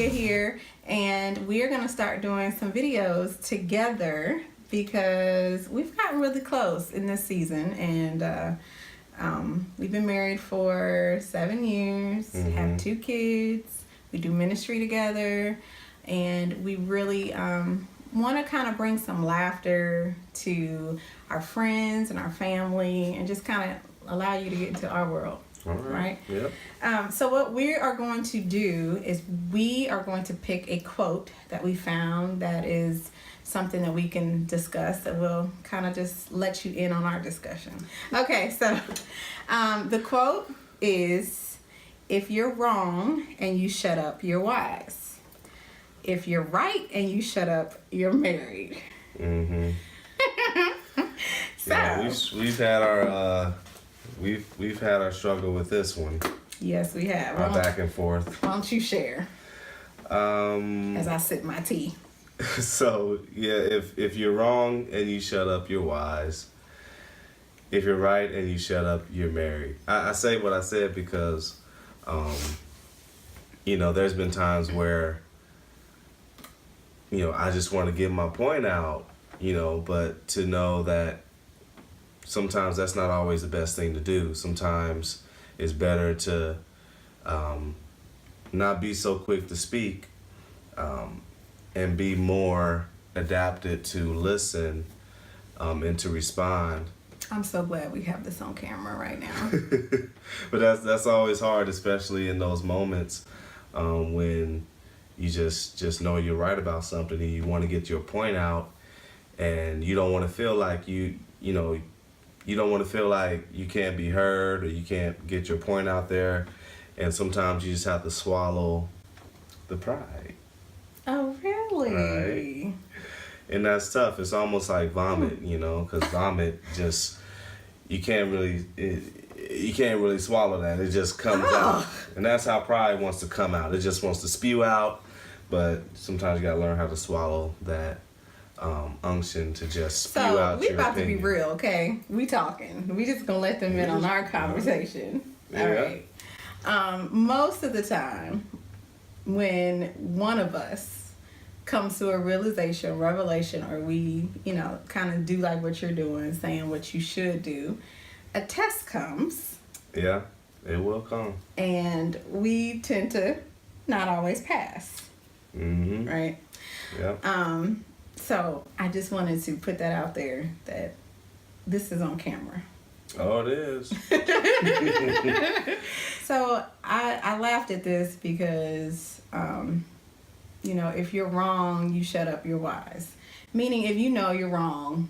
here, and we are going to start doing some videos together because we've gotten really close in this season, and we've been married for 7 years, have 2 kids, we do ministry together, and we really want to kind of bring some laughter to our friends and our family and just kind of allow you to get into our world. All right. Yep. So what we are going to do is we are going to pick a quote that we found that is something that we can discuss, that will kind of just let you in on our discussion. Okay, so the quote is, if you're wrong and you shut up, you're wise. If you're right and you shut up, you're married. So yeah, we've had our we've had our struggle with this one. Yes, we have. Our back and forth. Why don't you share? As I sip my tea. So yeah, if you're wrong and you shut up, you're wise. If you're right and you shut up, you're married. I say what I said because, there's been times where, I just want to get my point out, but to know that sometimes that's not always the best thing to do. Sometimes it's better to not be so quick to speak and be more adapted to listen and to respond. I'm so glad we have this on camera right now. But that's always hard, especially in those moments when you just know you're right about something and you want to get your point out, and you don't want to feel like you don't want to feel like you can't be heard or you can't get your point out there, and sometimes you just have to swallow the pride. Oh, really? Right. And that's tough. It's almost like vomit, because vomit just you can't really swallow that. It just comes out, and that's how pride wants to come out. It just wants to spew out, but sometimes you gotta learn how to swallow that unction to just spew out your opinion. So we about to be real, okay? We talking. We just gonna let them in on our conversation. Yeah. All right. Most of the time, when one of us comes to a revelation, or we, kind of do like what you're doing, saying what you should do, a test comes. Yeah, it will come. And we tend to not always pass. Right? Yeah. So I just wanted to put that out there that this is on camera. Oh, it is. So I laughed at this because, if you're wrong, you shut up, you're wise. Meaning if you know you're wrong,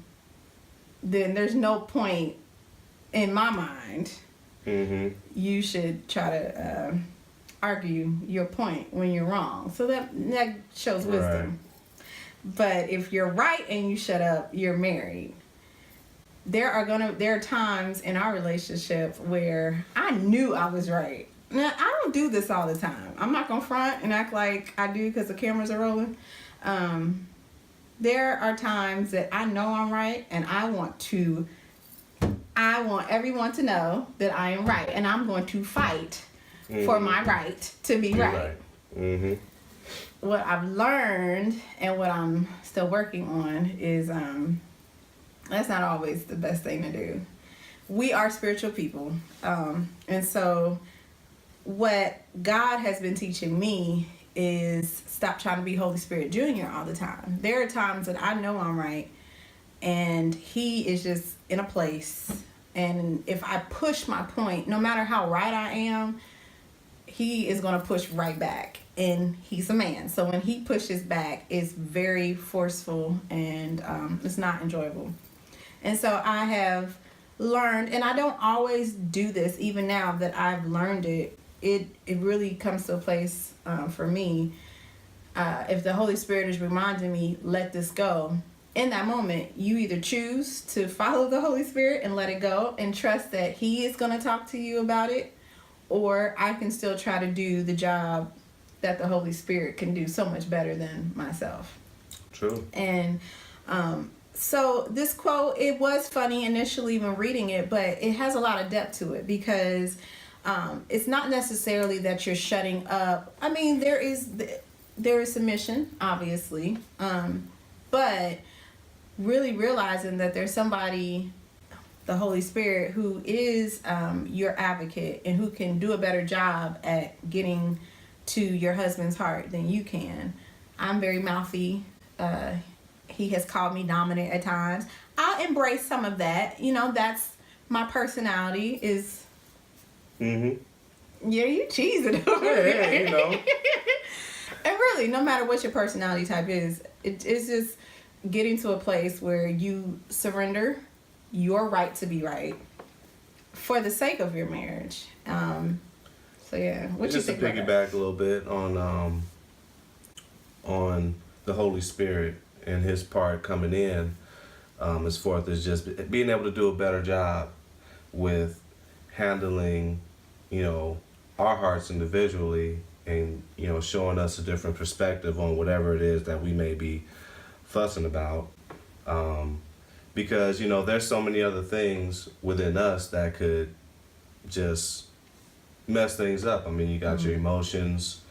then there's no point, in my mind, you should try to argue your point when you're wrong. So that shows wisdom. Right. But if you're right and you shut up, you're married. There are times in our relationship where I knew I was right. Now, I don't do this all the time. I'm not going to front and act like I do because the cameras are rolling. There are times that I know I'm right, and I want everyone to know that I am right, and I'm going to fight for my right to be right. What I've learned and what I'm still working on is that's not always the best thing to do. We are spiritual people, and so what God has been teaching me is stop trying to be Holy Spirit Jr. all the time. There are times that I know I'm right, and He is just in a place, and if I push my point, no matter how right I am, He is going to push right back. And He's a man, so when He pushes back, it's very forceful, and it's not enjoyable. And so I have learned, and I don't always do this, even now that I've learned it, it really comes to a place for me, if the Holy Spirit is reminding me, let this go, in that moment, you either choose to follow the Holy Spirit and let it go and trust that He is going to talk to you about it, or I can still try to do the job that the Holy Spirit can do so much better than myself. True. And so this quote, it was funny initially when reading it, but it has a lot of depth to it, because it's not necessarily that you're shutting up. I mean, there is submission, obviously, but really realizing that there's somebody, the Holy Spirit, who is your advocate and who can do a better job at getting to your husband's heart than you can. I'm very mouthy. He has called me dominant at times. I'll embrace some of that. You know, that's my personality is... Yeah, you cheesing over yeah, you know. And really, no matter what your personality type is, it's just getting to a place where you surrender your right to be right for the sake of your marriage. So yeah, what you think? Just to piggyback a little bit on the Holy Spirit and His part coming in, as far as just being able to do a better job with handling, you know, our hearts individually, and, you know, showing us a different perspective on whatever it is that we may be fussing about. Because, you know, there's so many other things within us that could just mess things up. I mean, you got your emotions,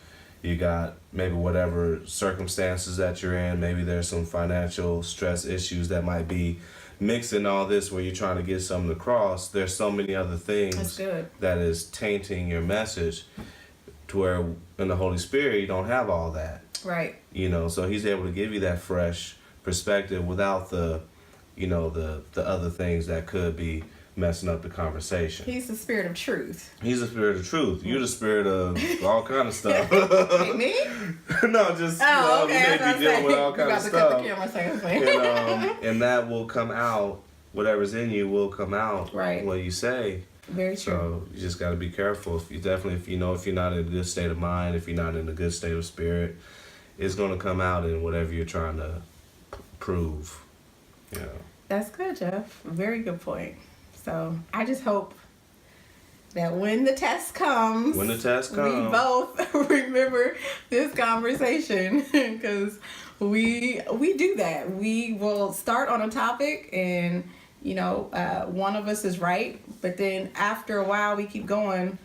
you got maybe whatever circumstances that you're in. Maybe there's some financial stress issues that might be mixing all this where you're trying to get something across. There's so many other things that is tainting your message, to where in the Holy Spirit you don't have all that. Right. You know, so He's able to give you that fresh perspective without the, you know, the other things that could be messing up the conversation. He's the Spirit of truth. He's the Spirit of truth. You're the spirit of all kind of stuff. Hey, me? No, just, okay, you may be dealing with all kind of stuff. And that will come out, whatever's in you will come out. Right. What you say. Very true. So you just got to be careful. If you're not in a good state of mind, if you're not in a good state of spirit, it's going to come out in whatever you're trying to prove. You know. That's good, Jeff. Very good point. So I just hope that when the test comes, we both remember this conversation, because we do that. We will start on a topic and, you know, one of us is right, but then after a while we keep going,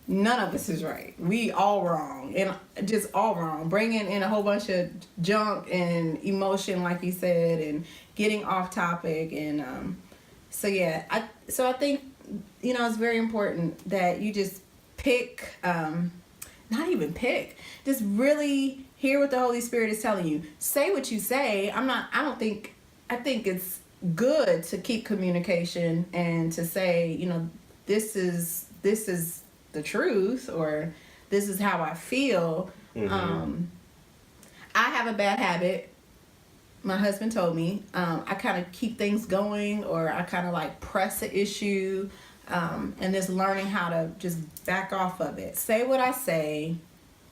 none of us is right. We all wrong, and just all wrong. Bringing in a whole bunch of junk and emotion, like you said, and getting off topic. And so yeah, I think, you know, it's very important that you just pick, not even pick, just really hear what the Holy Spirit is telling you. Say what you say. I think it's good to keep communication and to say, you know, this is the truth, or this is how I feel. I have a bad habit. My husband told me, I kind of keep things going, or I kind of like press an issue, and just learning how to just back off of it. Say what I say,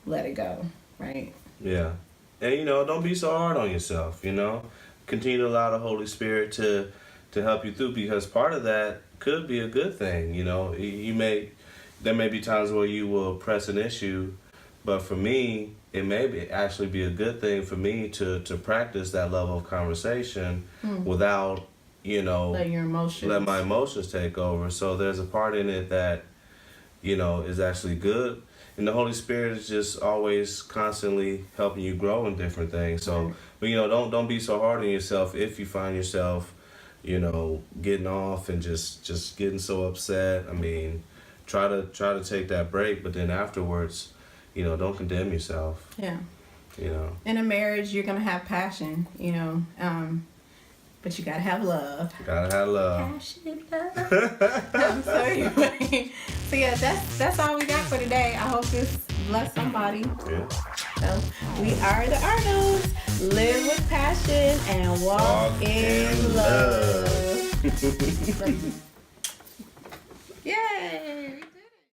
let it go, right? Yeah. And, you know, don't be so hard on yourself, you know. Continue to allow the Holy Spirit to help you through, because part of that could be a good thing, you know. There may be times where you will press an issue, but for me, it may actually be a good thing for me to practice that level of conversation without, you know, let my emotions take over. So there's a part in it that, you know, is actually good. And the Holy Spirit is just always constantly helping you grow in different things. So, but, you know, don't be so hard on yourself if you find yourself, you know, getting off and just getting so upset. I mean, try to take that break, but then afterwards, you know, don't condemn yourself. Yeah. You know. In a marriage, you're gonna have passion, you know, but you gotta have love. Gotta have love. Passion, love. So anyway, so yeah, that's all we got for today. I hope this bless somebody. Yeah. So we are the Arnolds. Live with passion and walk in love. Yay!